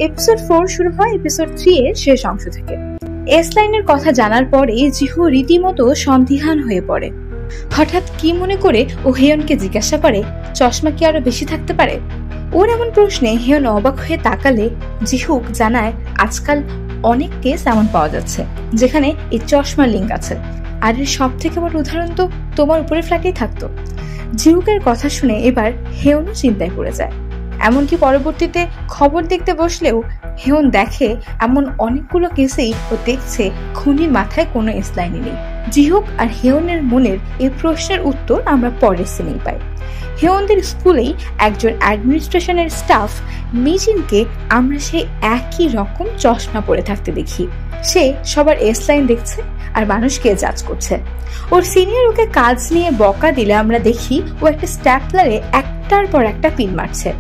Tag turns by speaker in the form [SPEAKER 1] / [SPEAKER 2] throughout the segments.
[SPEAKER 1] Episode 4 শুরু হয় episode 3 এর শেষ অংশ থেকে। এস লাইনের কথা জানার পরে জিহু রীতিমতো সন্দিহান হয়ে পড়ে। হঠাৎ কি মনে করে ও হেয়নকে জিজ্ঞাসা করে, চশমা কি আরো বেশি থাকতে পারে? ওর এমন প্রশ্নে হেয়ন অবাক হয়ে তাকালে জিহুক জানায়, আজকাল অনেক কেস এমন পাওয়া যাচ্ছে যেখানে এই চশমার লিঙ্ক আছে, আর এর সব থেকে বড় উদাহরণ তো তোমার উপরে ফ্ল্যাটেই থাকতো। জিহুকের কথা শুনে এবার হেয়নও চিন্তায় পড়ে যায়। এমনকি পরবর্তীতে খবর দেখতে বসলেও হেয়ন দেখে এমন অনেকগুলো কেসেই ও দেখছে খুনির মাথায় কোনো এসলাইনই নেই। জিহুক আর হেয়নের মনের এই প্রশ্নের উত্তর আমরা পরের সিনেই পাই। হেয়নদের স্কুলেই একজন অ্যাডমিনিস্ট্রেশনের স্টাফ মিজিনকে আমরা সেই একই রকম চশমা পরে থাকতে দেখি। সে সবার এসলাইন দেখছে আর মানুষকে জাজ করছে। ওর সিনিয়র ওকে কাজ নিয়ে বকা দিলে আমরা দেখি ও একটা স্ট্যাপলারে একটার পর একটা পিন মারছে।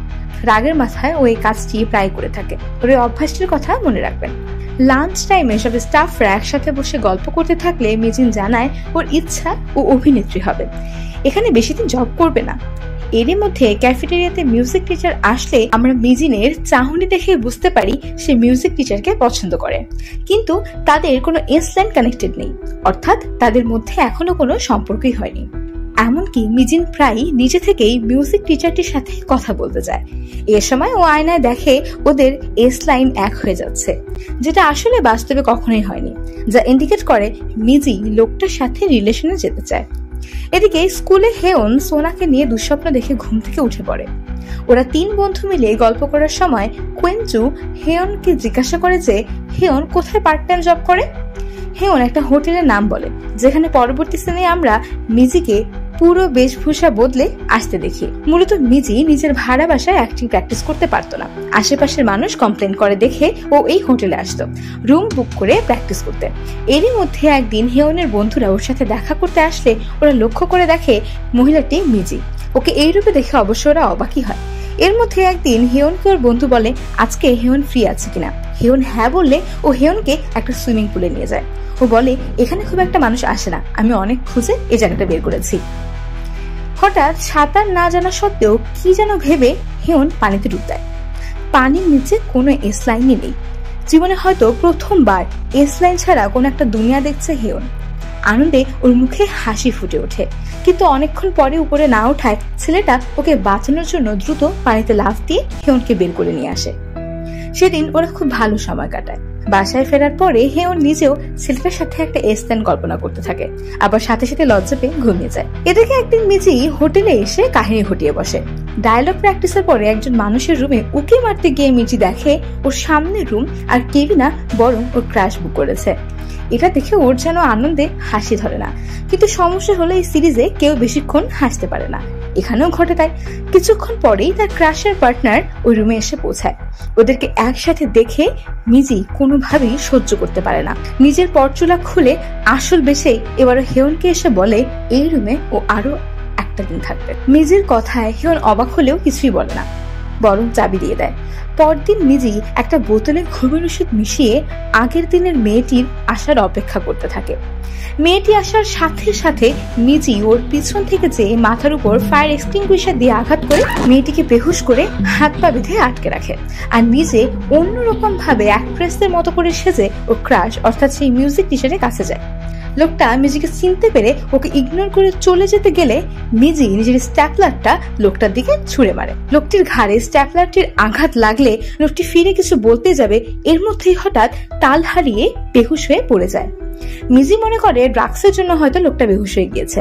[SPEAKER 1] রাগের মাথায় ও এই কাজটি প্রায় করে থাকে। ওর এই অভ্যাসটির কথা মনে রাখবেন। লাঞ্চ টাইমে সব স্টাফরা একসাথে বসে গল্প করতে থাকলে মিজিন জানায় ওর ইচ্ছা ও অভিনেত্রী হবে, এখানে বেশি দিন জব করবে না। এরই মধ্যে ক্যাফেটেরিয়াতে মিউজিক টিচার আসলে আমরা মিজিনের চাহনি দেখে বুঝতে পারি সে মিউজিক টিচারকে পছন্দ করে, কিন্তু তাদের কোনো এসলাইন কানেক্টেড নেই, অর্থাৎ তাদের মধ্যে এখনো কোনো সম্পর্কই হয়নি। এমনকি মিজিন প্রায় নিজে থেকেই মিউজিক টিচারটির সাথে কথা বলতে যায়। এ সময় ও আয়নায় দেখে ওদের এসলাইন এক হয়ে যাচ্ছে, যেটা আসলে বাস্তবে কখনোই হয়নি, যা ইন্ডিকেট করে মিজি লোকটার সাথে রিলেশনে যেতে চায়। এদিকে স্কুলে হেয়ন সোনাকে নিয়ে দুঃস্বপ্ন দেখে ঘুম থেকে উঠে পড়ে। ওরা 3 বন্ধু মিলে গল্প করার সময় কোয়েনজু হেয়নকে জিজ্ঞাসা করে যে হেয়ন কোথায় পার্ট টাইম জব করে। হেয়ন একটা হোটেলের নাম বলে, যেখানে পরবর্তী সিনে আমরা মিজিকে পুরো বেশভূষা বদলে আসতে দেখি। মূলত মিজি নিজের ভাড়া বাসায় অ্যাক্টিং প্র্যাকটিস করতে পারতো না। আশেপাশের মানুষ কমপ্লেন করে দেখে ও এই হোটেলে আসতো রুম বুক করে প্র্যাকটিস করতে। এরই মধ্যে একদিন হেয়নের বন্ধুরা ওর সাথে দেখা করতে আসলে ওরা লক্ষ্য করে দেখে মহিলাটি মিজি। ওকে এই রূপে দেখে অবশ্য ওরা অবাকই হয়। এর মধ্যে একদিন হেয়নকে ওর বন্ধু বলে আজকে হেয়ন ফ্রি আছে কিনা। হেয়ন হ্যাঁ বললে ও হেয়নকে একটা সুইমিং পুলে নিয়ে যায়। ও বলে, এখানে খুব একটা মানুষ আসে না, আমি অনেক খুঁজে এই জায়গাটা বের করেছি। হঠাৎ সাঁতার না জানা সত্ত্বেও কি যেন ভেবে হেয়ন পানিতে ডুব দেয়। পানির নিচে কোনো এসলাইনই নেই। জীবনে হয়তো প্রথমবার এসলাইন ছাড়া কোনো একটা দুনিয়া দেখছে হেয়ন। আনন্দে ওর মুখে হাসি ফুটে ওঠে, কিন্তু অনেকক্ষণ পরে উপরে না ওঠায় ছেলেটা ওকে বাঁচানোর জন্য দ্রুত পানিতে লাফ দিয়ে হেয়নকে বের করে নিয়ে আসে। সেদিন ওরা খুব ভালো সময় কাটায়। বাসায় ফেরার পরে হেয়ন নিজেও ছেলেটার সাথে একটা এসলাইন কল্পনা করতে থাকে, আবার সাথে সাথে লজ্জা পেয়ে ঘুমিয়ে যায়। এদিকে একদিন মিজি হোটেলে এসে কাহিনী ঘটিয়ে বসে। ডায়লগ প্র্যাকটিসের পরে একজন মানুষের রুমে উকি মারতে গিয়ে মিজি দেখে ওর সামনের রুম আর কেউই না, বরং ওর ক্রাশ বুক করেছে। এটা দেখে ওর যেন আনন্দে হাসি ধরে না, কিন্তু সমস্যা হলো এই সিরিজে কেউ বেশিক্ষণ হাসতে পারে না। এখানেও ঘটে তাই। কিছুক্ষণ পরেই তার ক্রাশের পার্টনার ওই রুমে এসে পৌঁছায়। ওদেরকে একসাথে দেখে মিজি কোনোভাবেই সহ্য করতে পারে না। নিজের পরচুলা খুলে আসল বেশে এবারও হেয়নকে এসে বলে এই রুমে ও আরো একটা দিন থাকবে। মিজির কথায় হেয়ন অবাক হলেও কিছুই বলে না, বরং চাবি দিয়ে দেয়। পরদিন মিজি একটা বোতলে ঘুমের ওষুধ মিশিয়ে আগের দিনের মেয়েটির আসার অপেক্ষা করতে থাকে। মেয়েটি আসার সাথে সাথে মিজি ওর পিছন থেকে যেয়ে মাথার উপর ফায়ার এক্সটিংগুইশার দিয়ে আঘাত করে মেয়েটিকে বেহুশ করে হাত পা বেঁধে আটকে রাখে, আর নিজে অন্যরকম ভাবে অ্যাক্ট্রেসদের মতো করে সেজে ও ক্রাশ অর্থাৎ সেই মিউজিক টিচারের কাছে যায়। লোকটা মিজিকে চিনতে পেরে ওকে ইগনোর করে চলে যেতে গেলে মিজি নিজের স্ট্যাপলারটা লোকটার দিকে ছুঁড়ে মারে। লোকটির ঘাড়ে স্ট্যাপলারটির আঘাত লাগলে লোকটি ফিরে কিছু বলতে যাবে, এর মধ্যেই হঠাৎ তাল হারিয়ে বেহুশ হয়ে পড়ে যায়। মিজি মনে করে ড্রাগসের জন্য হয়তো লোকটা বেহুশ হয়ে গিয়েছে,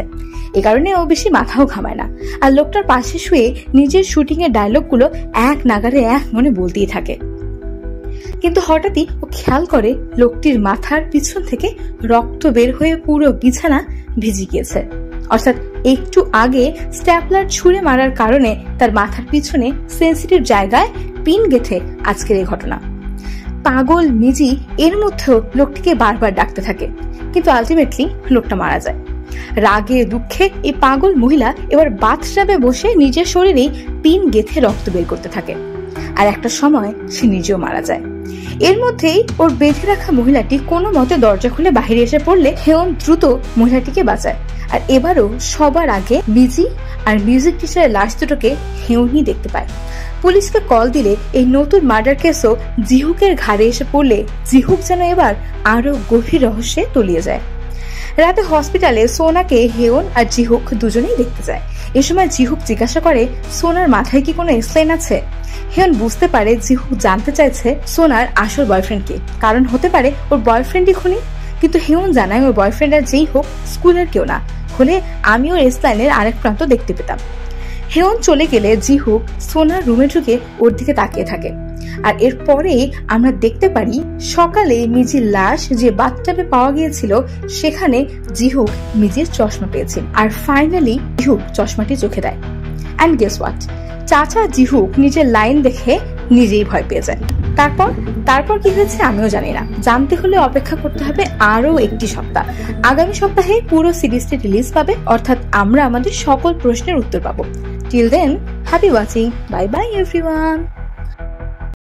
[SPEAKER 1] এ কারণে ও বেশি মাথাও ঘামায় না, আর লোকটার পাশে শুয়ে নিজের শুটিং এর ডায়লগগুলো এক নাগারে এক মনে বলতেই থাকে। কিন্তু হঠাৎই ও খেয়াল করে লোকটির মাথার পিছন থেকে রক্ত বের হয়ে পুরো বিছানা ভিজে গিয়েছে, অর্থাৎ একটু আগে স্ট্যাপলার ছুঁড়ে মারার কারণে তার মাথার পিছনে সেন্সিটিভ জায়গায় পিন গেঁথে আজকের এই ঘটনা। পাগল মিজি এর মধ্যেও লোকটিকে বারবার ডাকতে থাকে, কিন্তু আলটিমেটলি লোকটা মারা যায়। রাগে দুঃখে এই পাগল মহিলা এবার বাথটাবে বসে নিজের শরীরেই পিন গেঁথে রক্ত বের করতে থাকে, আর একটা সময় সে নিজেও মারা যায়। এর মধ্যেই ওর বেঁধে রাখা মহিলাটি কোনো মতে দরজা খুলে বাইরে এসে পড়লে হেয়ন দ্রুত মহিলাটিকে বাঁচায়। আর এবারও সবার আগে মিজি আর মিউজিক টিচারের লাশ দুটোকে হেয়নই দেখতে পায়। পুলিশকে কল দিলে এই নতুন মার্ডার কেসও জিহুকের ঘাড়ে এসে পড়লে জিহুক যেন এবার আরো গভীর রহস্যে তলিয়ে যায়। রাতে হসপিটালে সোনাকে হেয়ন আর জিহুক দুজনেই দেখতে যায়। এ সময় জিহুক জিজ্ঞাসা করে সোনার মাথায় কি কোনো এক্সলাইন আছে। হেয়ন বুঝতে পারে জিহুক জানতে চাইছে সোনার আসল বয়ফ্রেন্ড কে, কারণ হতে পারে ওর বয়ফ্রেন্ডই খুনি। কিন্তু হেয়ন জানায় ওর বয়ফ্রেন্ড আর যেই হোক স্কুলের কেউ না, হলে আমি ওর এক্সলাইনের আরেক প্রান্ত দেখতে পেতাম। হেয়ন চলে গেলে জিহুক সোনার রুমে ঢুকে ওর দিকে তাকিয়ে থাকে। আর এরপরে আমরা দেখতে পারি সকালে মিজির লাশ যে বাথটাবে পাওয়া গিয়েছিল সেখানে জিহুক মিজির চশমা পেয়েছে। আর ফাইনালি জিহুক চশমাটি চোখে দেয়। অ্যান্ড গেস হোয়াট, চাচা জিহুক নিজের লাইন দেখে নিজেই ভয় পেয়ে যায়। তারপর কি হয়েছে আমিও জানি না। জানতে হলে অপেক্ষা করতে হবে আরো একটি সপ্তাহ। আগামী সপ্তাহে পুরো সিরিজটি রিলিজ পাবে, অর্থাৎ আমরা আমাদের সকল প্রশ্নের উত্তর পাবো। Till then, happy watching, bye bye everyone.